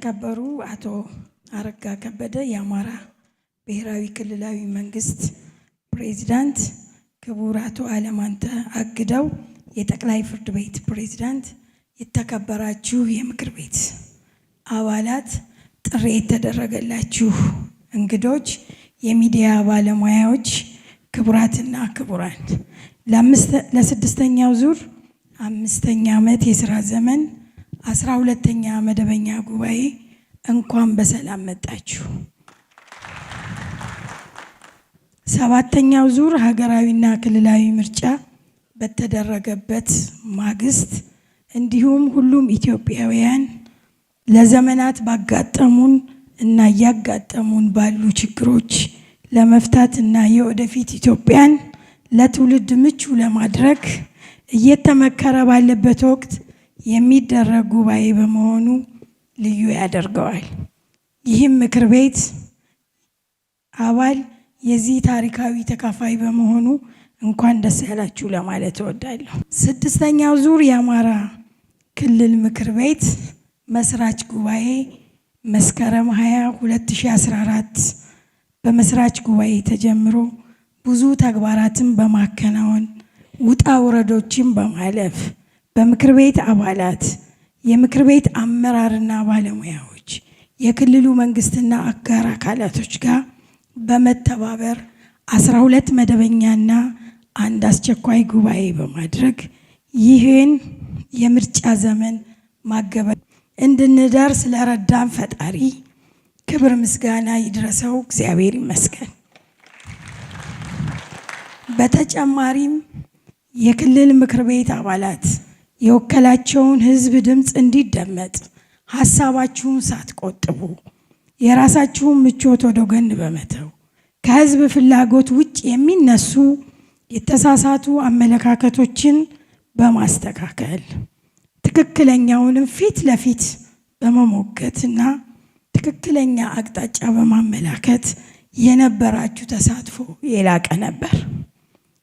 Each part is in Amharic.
የተከበሩ አቶ አረጋ ከበደ የአማራ ብሔራዊ ክልላዊ መንግስት ፕሬዝዳንት፣ ክቡር አቶ አለማንተ አግደው የጠቅላይ ፍርድ ቤት ፕሬዝዳንት፣ የተከበራችሁ የምክር ቤት አባላት፣ ጥሪ የተደረገላችሁ እንግዶች፣ የሚዲያ ባለሙያዎች፣ ክቡራትና ክቡራን፣ ለስድስተኛው ዙር 5ኛ ዓመት የሥራ ዘመን 12ኛ መደበኛ ጉባኤ እንኳን በሰላም መጣችሁ። 7ኛው ዙር ሀገራዊና ክልላዊ ምርጫ በተደረገበት ማግስት እንዲሁም ሁሉም ኢትዮጵያውያን ለዘመናት ባጋጠሙን እና እያጋጠሙን ባሉ ችግሮች ለመፍታት እና የወደፊት ኢትዮጵያን ለትውልድ ምቹ ለማድረግ እየተመከረ ባለበት ወቅት የሚደረግ ጉባኤ በመሆኑ ልዩ ያደርገዋል። ይህም ምክር ቤት አባል የዚህ ታሪካዊ ተካፋይ በመሆኑ እንኳን ደስ ያላችሁ ለማለት እወዳለሁ። 6ኛው ዙር የአማራ ክልል ምክር ቤት መስራች ጉባኤ መስከረም 20 2014 በመስራች ጉባኤ ተጀምሮ ብዙ ተግባራትን በማከናወን ውጣ ውረዶችን በማለፍ በምክር ቤት አባላት፣ የምክር ቤት አመራርና ባለሙያዎች፣ የክልሉ መንግስትና አጋር አካላቶች ጋር በመተባበር 12 መደበኛና 1 አስቸኳይ ጉባኤ በማድረግ ይህን የምርጫ ዘመን ማገበያ እንድንደርስ ለረዳን ፈጣሪ ክብር ምስጋና ይድረሰው፣ እግዚአብሔር ይመስገን። በተጨማሪም የክልል ምክር ቤት አባላት የወከላቸውን ህዝብ ድምፅ እንዲደመጥ ሐሳባችሁን ሳትቆጥቡ የራሳችሁን ምቾት ወደ ጎን በመተው ከህዝብ ፍላጎት ውጭ የሚነሱ የተሳሳቱ አመለካከቶችን በማስተካከል ትክክለኛውንም ፊት ለፊት በመሞገትና ትክክለኛ አቅጣጫ በማመላከት የነበራችሁ ተሳትፎ የላቀ ነበር።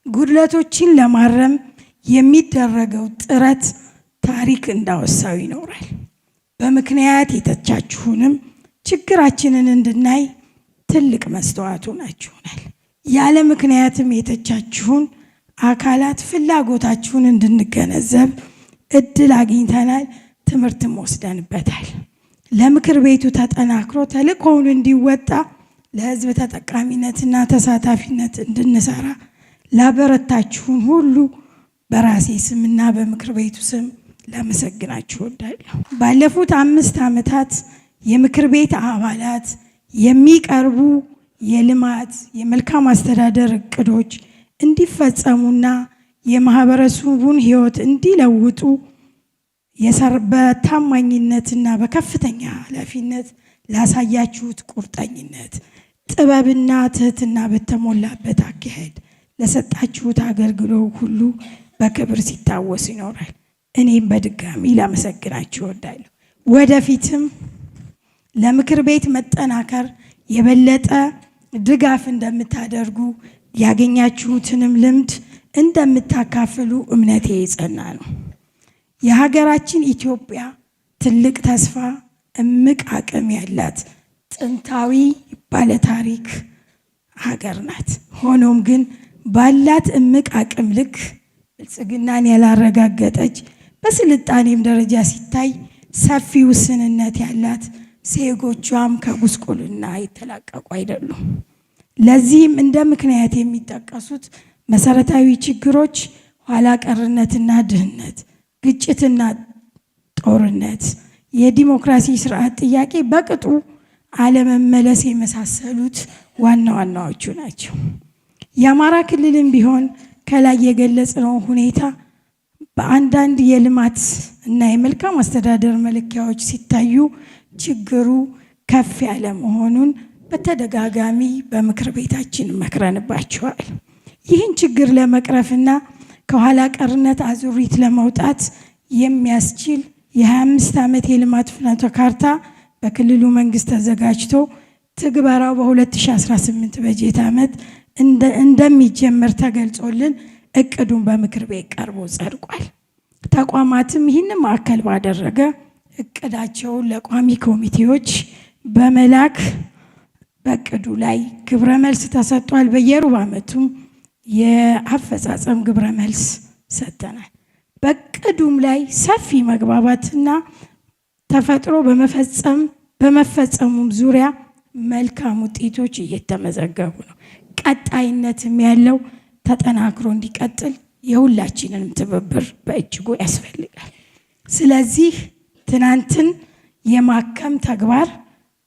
ጉድለቶችን ለማረም የሚደረገው ጥረት ታሪክ እንዳወሳው ይኖራል። በምክንያት የተቻችሁንም ችግራችንን እንድናይ ትልቅ መስተዋቱ ናችሁናል። ያለ ምክንያትም የተቻችሁን አካላት ፍላጎታችሁን እንድንገነዘብ እድል አግኝተናል፣ ትምህርትም ወስደንበታል። ለምክር ቤቱ ተጠናክሮ ተልእኮውን እንዲወጣ ለህዝብ ተጠቃሚነትና ተሳታፊነት እንድንሰራ ላበረታችሁን ሁሉ በራሴ ስምና በምክር ቤቱ ስም ላመሰግናችሁ እወዳለሁ። ባለፉት 5 ዓመታት የምክር ቤት አባላት የሚቀርቡ የልማት የመልካም አስተዳደር እቅዶች እንዲፈጸሙና የማህበረሰቡን ህይወት እንዲለውጡ በታማኝነትና በከፍተኛ ኃላፊነት ላሳያችሁት ቁርጠኝነት፣ ጥበብና ትህትና በተሞላበት አካሄድ ለሰጣችሁት አገልግሎት ሁሉ በክብር ሲታወስ ይኖራል። እኔም በድጋሚ ላመሰግናችሁ እወዳለሁ። ወደፊትም ለምክር ቤት መጠናከር የበለጠ ድጋፍ እንደምታደርጉ ያገኛችሁትንም ልምድ እንደምታካፍሉ እምነቴ የጸና ነው። የሀገራችን ኢትዮጵያ ትልቅ ተስፋ፣ እምቅ አቅም ያላት ጥንታዊ ባለታሪክ ሀገር ናት። ሆኖም ግን ባላት እምቅ አቅም ልክ ብልጽግናን ያላረጋገጠች፣ በስልጣኔም ደረጃ ሲታይ ሰፊ ውስንነት ያላት፣ ዜጎቿም ከጉስቁልና የተላቀቁ አይደሉም። ለዚህም እንደ ምክንያት የሚጠቀሱት መሰረታዊ ችግሮች ኋላ ቀርነትና ድህነት፣ ግጭትና ጦርነት፣ የዲሞክራሲ ስርዓት ጥያቄ በቅጡ አለመመለስ የመሳሰሉት ዋና ዋናዎቹ ናቸው። የአማራ ክልልም ቢሆን ከላይ የገለጽነው ሁኔታ በአንዳንድ የልማት እና የመልካም አስተዳደር መለኪያዎች ሲታዩ ችግሩ ከፍ ያለ መሆኑን በተደጋጋሚ በምክር ቤታችን መክረንባቸዋል። ይህን ችግር ለመቅረፍና ከኋላ ቀርነት አዙሪት ለመውጣት የሚያስችል የ25 ዓመት የልማት ፍኖተ ካርታ በክልሉ መንግስት ተዘጋጅቶ ትግበራው በ2018 በጀት ዓመት እንደሚጀመር ተገልጾልን እቅዱን በምክር ቤት ቀርቦ ጸድቋል። ተቋማትም ይህን ማዕከል ባደረገ እቅዳቸውን ለቋሚ ኮሚቴዎች በመላክ በእቅዱ ላይ ግብረ መልስ ተሰጥቷል። በየሩብ ዓመቱ የአፈጻጸም ግብረ መልስ ሰጥተናል። በእቅዱም ላይ ሰፊ መግባባትና ተፈጥሮ በመፈጸሙም ዙሪያ መልካም ውጤቶች እየተመዘገቡ ነው። ቀጣይነትም ያለው ተጠናክሮ እንዲቀጥል የሁላችንንም ትብብር በእጅጉ ያስፈልጋል። ስለዚህ ትናንትን የማከም ተግባር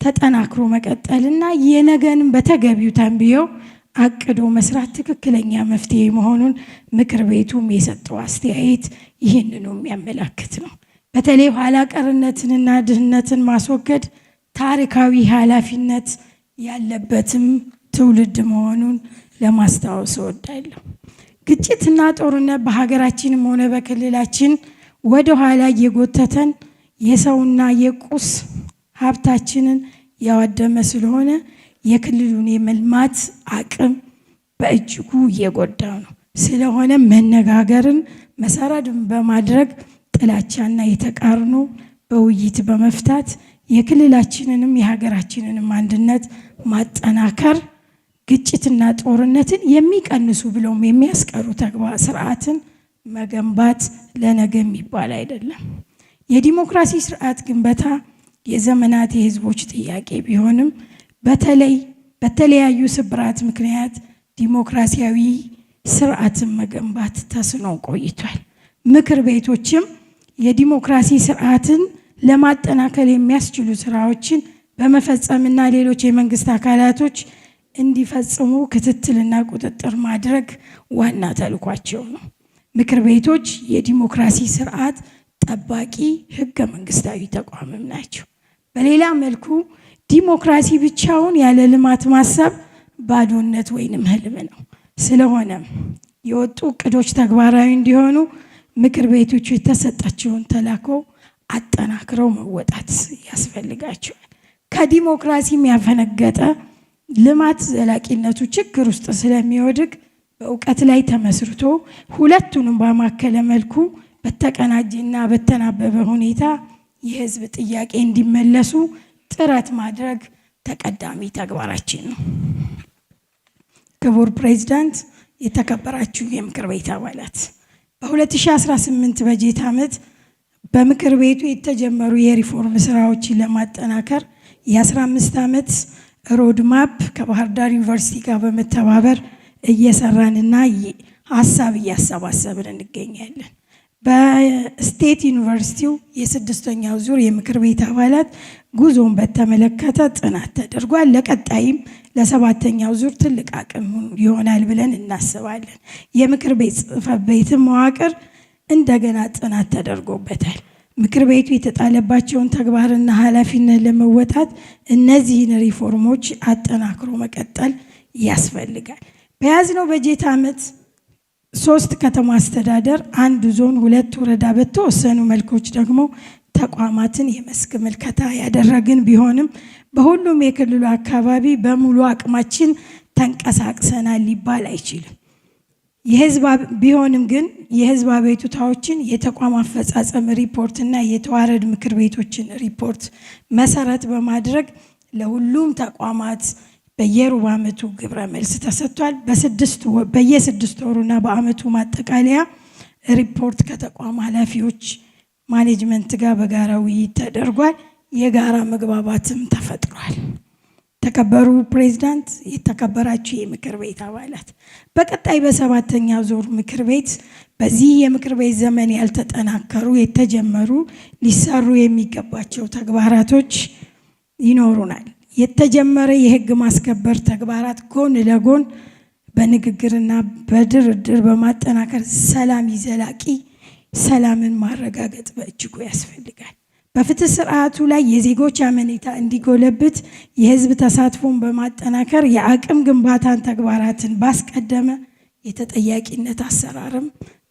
ተጠናክሮ መቀጠልና የነገንም በተገቢው ተንብዮ አቅዶ መስራት ትክክለኛ መፍትሄ መሆኑን ምክር ቤቱም የሰጠው አስተያየት ይህንኑ የሚያመላክት ነው። በተለይ ኋላ ቀርነትንና ድህነትን ማስወገድ ታሪካዊ ኃላፊነት ያለበትም ትውልድ መሆኑን ለማስታወስ እወዳለሁ። ግጭትና ጦርነት በሀገራችንም ሆነ በክልላችን ወደ ኋላ እየጎተተን የሰውና የቁስ ሀብታችንን ያወደመ ስለሆነ የክልሉን የመልማት አቅም በእጅጉ እየጎዳው ነው። ስለሆነ መነጋገርን መሰረት በማድረግ ጥላቻና የተቃርኖ በውይይት በመፍታት የክልላችንንም የሀገራችንንም አንድነት ማጠናከር፣ ግጭትና ጦርነትን የሚቀንሱ ብለውም የሚያስቀሩ ተግባር ስርዓትን መገንባት ለነገ የሚባል አይደለም። የዲሞክራሲ ስርዓት ግንባታ የዘመናት የህዝቦች ጥያቄ ቢሆንም በተለያዩ ስብራት ምክንያት ዲሞክራሲያዊ ስርዓትን መገንባት ተስኖ ቆይቷል። ምክር ቤቶችም የዲሞክራሲ ስርዓትን ለማጠናከር የሚያስችሉ ስራዎችን በመፈጸምና ሌሎች የመንግስት አካላቶች እንዲፈጽሙ ክትትልና ቁጥጥር ማድረግ ዋና ተልኳቸው ነው። ምክር ቤቶች የዲሞክራሲ ስርዓት ጠባቂ ህገ መንግስታዊ ተቋምም ናቸው። በሌላ መልኩ ዲሞክራሲ ብቻውን ያለ ልማት ማሰብ ባዶነት ወይንም ህልም ነው። ስለሆነም የወጡ እቅዶች ተግባራዊ እንዲሆኑ ምክር ቤቶቹ የተሰጣቸውን ተልዕኮ አጠናክረው መወጣት ያስፈልጋቸዋል። ከዲሞክራሲም ያፈነገጠ ልማት ዘላቂነቱ ችግር ውስጥ ስለሚወድቅ በእውቀት ላይ ተመስርቶ ሁለቱንም ባማከለ መልኩ በተቀናጀና በተናበበ ሁኔታ የህዝብ ጥያቄ እንዲመለሱ ጥረት ማድረግ ተቀዳሚ ተግባራችን ነው። ክቡር ፕሬዝዳንት፣ የተከበራችሁ የምክር ቤት አባላት፣ በ2018 በጀት ዓመት በምክር ቤቱ የተጀመሩ የሪፎርም ስራዎችን ለማጠናከር የ15 ዓመት ሮድማፕ ከባህር ዳር ዩኒቨርሲቲ ጋር በመተባበር እየሰራንና ሀሳብ እያሰባሰብን እንገኛለን። በስቴት ዩኒቨርሲቲው የስድስተኛው ዙር የምክር ቤት አባላት ጉዞን በተመለከተ ጥናት ተደርጓል። ለቀጣይም ለሰባተኛው ዙር ትልቅ አቅም ይሆናል ብለን እናስባለን። የምክር ቤት ጽሕፈት ቤትን መዋቅር እንደገና ጥናት ተደርጎበታል። ምክር ቤቱ የተጣለባቸውን ተግባርና ኃላፊነት ለመወጣት እነዚህን ሪፎርሞች አጠናክሮ መቀጠል ያስፈልጋል። በያዝነው በጀት ዓመት 3 ከተማ አስተዳደር፣ 1 ዞን፣ 2 ወረዳ በተወሰኑ መልኮች ደግሞ ተቋማትን የመስክ ምልከታ ያደረግን ቢሆንም በሁሉም የክልሉ አካባቢ በሙሉ አቅማችን ተንቀሳቅሰናል ሊባል አይችልም። ቢሆንም ግን የህዝብ አቤቱታዎችን የተቋም አፈጻጸም ሪፖርትና የተዋረድ ምክር ቤቶችን ሪፖርት መሰረት በማድረግ ለሁሉም ተቋማት በየሩብ ዓመቱ ግብረ መልስ ተሰጥቷል። በየ6 ወሩና በዓመቱ ማጠቃለያ ሪፖርት ከተቋም ኃላፊዎች ማኔጅመንት ጋር በጋራ ውይይት ተደርጓል። የጋራ መግባባትም ተፈጥሯል። ተከበሩ ፕሬዝዳንት፣ የተከበራችሁ የምክር ቤት አባላት፣ በቀጣይ በሰባተኛው ዙር ምክር ቤት በዚህ የምክር ቤት ዘመን ያልተጠናከሩ የተጀመሩ ሊሰሩ የሚገባቸው ተግባራቶች ይኖሩናል። የተጀመረ የህግ ማስከበር ተግባራት ጎን ለጎን በንግግርና በድርድር በማጠናከር ዘላቂ ሰላምን ማረጋገጥ በእጅጉ ያስፈልጋል። በፍትህ ስርዓቱ ላይ የዜጎች አመኔታ እንዲጎለብት የህዝብ ተሳትፎን በማጠናከር የአቅም ግንባታን ተግባራትን ባስቀደመ የተጠያቂነት አሰራርም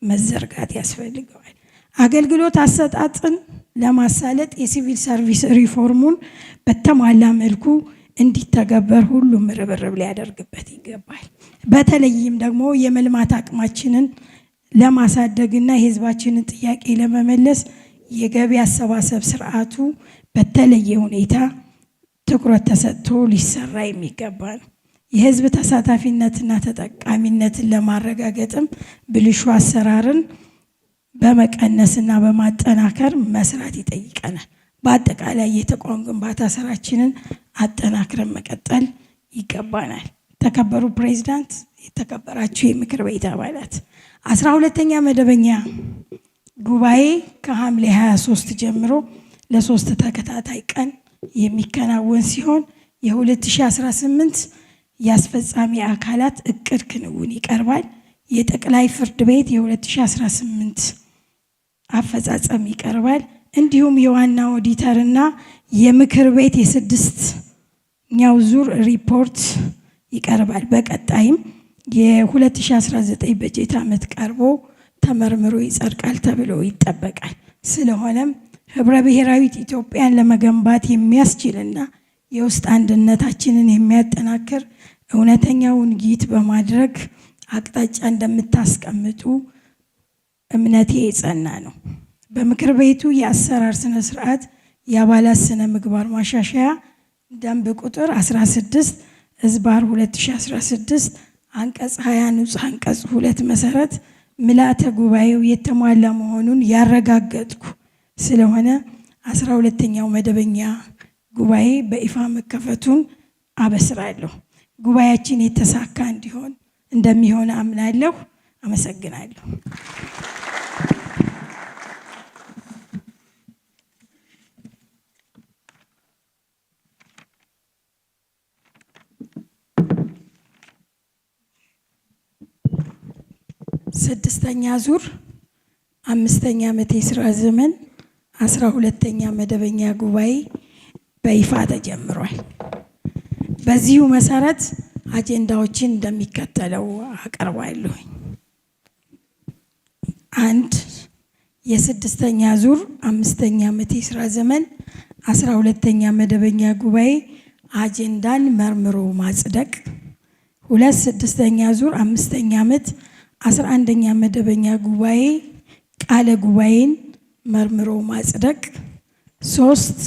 መዘርጋት ያስፈልገዋል። አገልግሎት አሰጣጥን ለማሳለጥ የሲቪል ሰርቪስ ሪፎርሙን በተሟላ መልኩ እንዲተገበር ሁሉም ርብርብ ሊያደርግበት ይገባል። በተለይም ደግሞ የመልማት አቅማችንን ለማሳደግና የህዝባችንን ጥያቄ ለመመለስ የገቢ አሰባሰብ ስርዓቱ በተለየ ሁኔታ ትኩረት ተሰጥቶ ሊሰራ የሚገባ ነው። የህዝብ ተሳታፊነትና ተጠቃሚነትን ለማረጋገጥም ብልሹ አሰራርን በመቀነስና በማጠናከር መስራት ይጠይቀናል። በአጠቃላይ የተቋም ግንባታ ስራችንን አጠናክረን መቀጠል ይገባናል። ተከበሩ ፕሬዝዳንት፣ የተከበራችሁ የምክር ቤት አባላት፣ 12ኛ መደበኛ ጉባኤ ከሐምሌ 23 ጀምሮ ለ3 ተከታታይ ቀን የሚከናወን ሲሆን የ2018 የአስፈጻሚ አካላት እቅድ ክንውን ይቀርባል። የጠቅላይ ፍርድ ቤት የ2018 አፈጻጸም ይቀርባል። እንዲሁም የዋና ኦዲተርና የምክር ቤት የ6ኛው ዙር ሪፖርት ይቀርባል። በቀጣይም የ2019 በጀት ዓመት ቀርቦ ተመርምሮ ይጸድቃል ተብሎ ይጠበቃል። ስለሆነም ህብረ ብሔራዊት ኢትዮጵያን ለመገንባት የሚያስችልና የውስጥ አንድነታችንን የሚያጠናክር እውነተኛ ውይይት በማድረግ አቅጣጫ እንደምታስቀምጡ እምነቴ የጸና ነው። በምክር ቤቱ የአሰራር ስነ ስርዓት የአባላት ስነ ምግባር ማሻሻያ ደንብ ቁጥር 16/2016 አንቀጽ 20 ንዑስ አንቀጽ 2 መሰረት ምልዓተ ጉባኤው የተሟላ መሆኑን ያረጋገጥኩ ስለሆነ 12ኛው መደበኛ ጉባኤ በይፋ መከፈቱን አበስራለሁ። ጉባኤያችን የተሳካ እንደሚሆን አምናለሁ። አመሰግናለሁ። ስድስተኛ ዙር 5ኛ ዓመት የስራ ዘመን 12ኛ መደበኛ ጉባኤ በይፋ ተጀምሯል። በዚሁ መሰረት አጀንዳዎችን እንደሚከተለው አቀርባለሁ። 1. የ6ኛ ዙር 5ኛ ዓመት የስራ ዘመን 12ኛ መደበኛ ጉባኤ አጀንዳን መርምሮ ማጽደቅ። 2. 6ኛ ዙር 5ኛ ዓመት 11ኛ መደበኛ ጉባኤ ቃለ ጉባኤን መርምሮ ማጽደቅ። 3.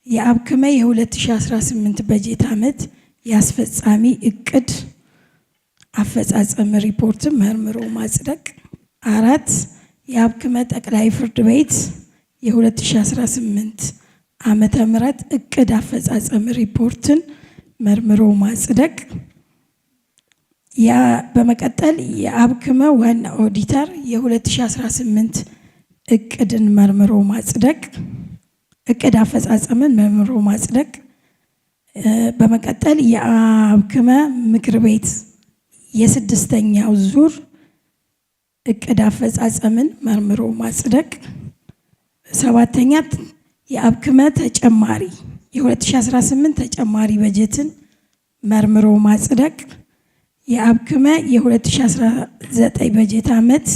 የአብክመ የ2018 በጀት ዓመት የአስፈጻሚ እቅድ አፈጻጸም ሪፖርትን መርምሮ ማጽደቅ። 4. የአብክመ ጠቅላይ ፍርድ ቤት የ2018 ዓመተ ምህረት እቅድ አፈጻጸም ሪፖርትን መርምሮ ማጽደቅ። በመቀጠል የአብክመ ዋና ኦዲተር የ2018 እቅድን መርምሮ ማጽደቅ፣ እቅድ አፈጻጸምን መርምሮ ማጽደቅ። በመቀጠል የአብክመ ምክር ቤት የ6ኛው ዙር እቅድ አፈጻጸምን መርምሮ ማጽደቅ። 7ኛ የአብክመ ተጨማሪ የ2018 ተጨማሪ በጀትን መርምሮ ማጽደቅ። የአብክመ የ2019 በጀት ዓመት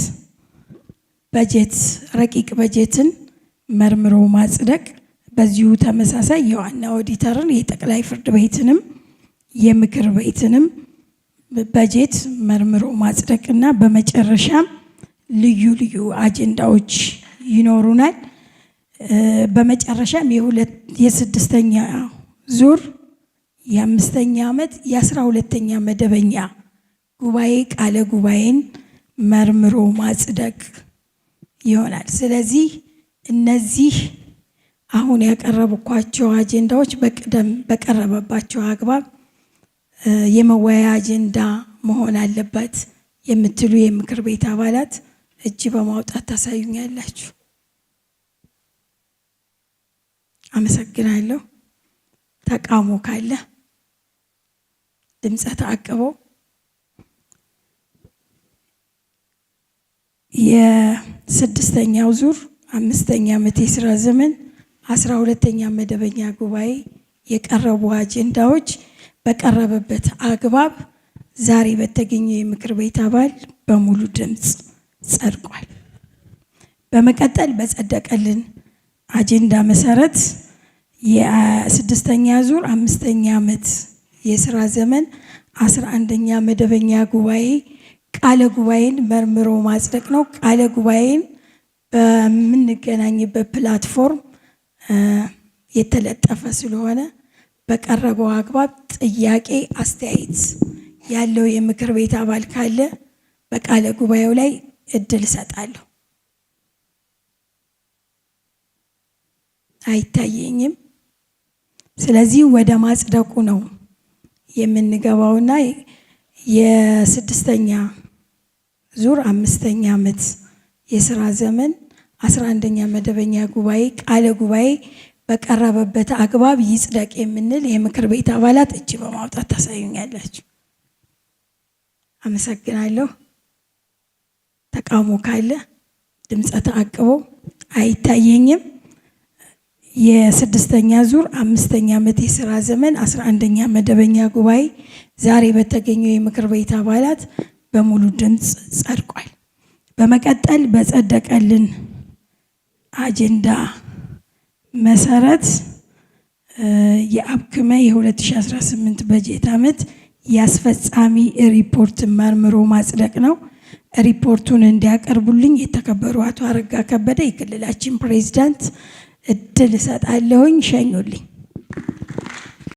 በጀት ረቂቅ በጀትን መርምሮ ማጽደቅ። በዚሁ ተመሳሳይ የዋና ኦዲተርን የጠቅላይ ፍርድ ቤትንም የምክር ቤትንም በጀት መርምሮ ማጽደቅና በመጨረሻም ልዩ ልዩ አጀንዳዎች ይኖሩናል። በመጨረሻም የ6ኛ ዙር የ5ኛ ዓመት የ12ኛ መደበኛ ጉባኤ ቃለ ጉባኤን መርምሮ ማጽደቅ ይሆናል። ስለዚህ እነዚህ አሁን ያቀረብኳቸው አጀንዳዎች በቀረበባቸው አግባብ የመወያያ አጀንዳ መሆን አለበት የምትሉ የምክር ቤት አባላት እጅ በማውጣት ታሳዩኛላችሁ። አመሰግናለሁ። ተቃውሞ ካለ ድምፀ ተአቅቦ። የ6ኛው ዙር 5ኛ ዓመት የስራ ዘመን 12ኛ መደበኛ ጉባኤ የቀረቡ አጀንዳዎች በቀረበበት አግባብ ዛሬ በተገኘው የምክር ቤት አባል በሙሉ ድምፅ ጸድቋል። በመቀጠል በጸደቀልን አጀንዳ መሰረት የ6ኛ ዙር 5ኛ ዓመት የስራ ዘመን 11ኛ መደበኛ ጉባኤ ቃለ ጉባኤን መርምሮ ማጽደቅ ነው። ቃለ ጉባኤን በምንገናኝበት ፕላትፎርም የተለጠፈ ስለሆነ በቀረበው አግባብ ጥያቄ አስተያየት ያለው የምክር ቤት አባል ካለ በቃለ ጉባኤው ላይ እድል እሰጣለሁ። አይታየኝም። ስለዚህ ወደ ማጽደቁ ነው የምንገባውና የስድስተኛ ዙር 5ኛ ዓመት የሥራ ዘመን 11ኛ መደበኛ ጉባኤ ቃለ ጉባኤ በቀረበበት አግባብ ይጽደቅ የምንል የምክር ቤት አባላት እጅ በማውጣት ታሳዩኛላችሁ። አመሰግናለሁ። ተቃውሞ ካለ ድምፀ ተአቅቦ። አይታየኝም። የስድስተኛ ዙር 5ኛ ዓመት የሥራ ዘመን 11ኛ መደበኛ ጉባኤ ዛሬ በተገኘው የምክር ቤት አባላት በሙሉ ድምፅ ጸድቋል። በመቀጠል በጸደቀልን አጀንዳ መሰረት የአብክመ የ2018 በጀት ዓመት የአስፈጻሚ ሪፖርት መርምሮ ማጽደቅ ነው። ሪፖርቱን እንዲያቀርቡልኝ የተከበሩ አቶ አረጋ ከበደ የክልላችን ፕሬዝዳንት እድል እሰጣለሁኝ። ሸኙልኝ።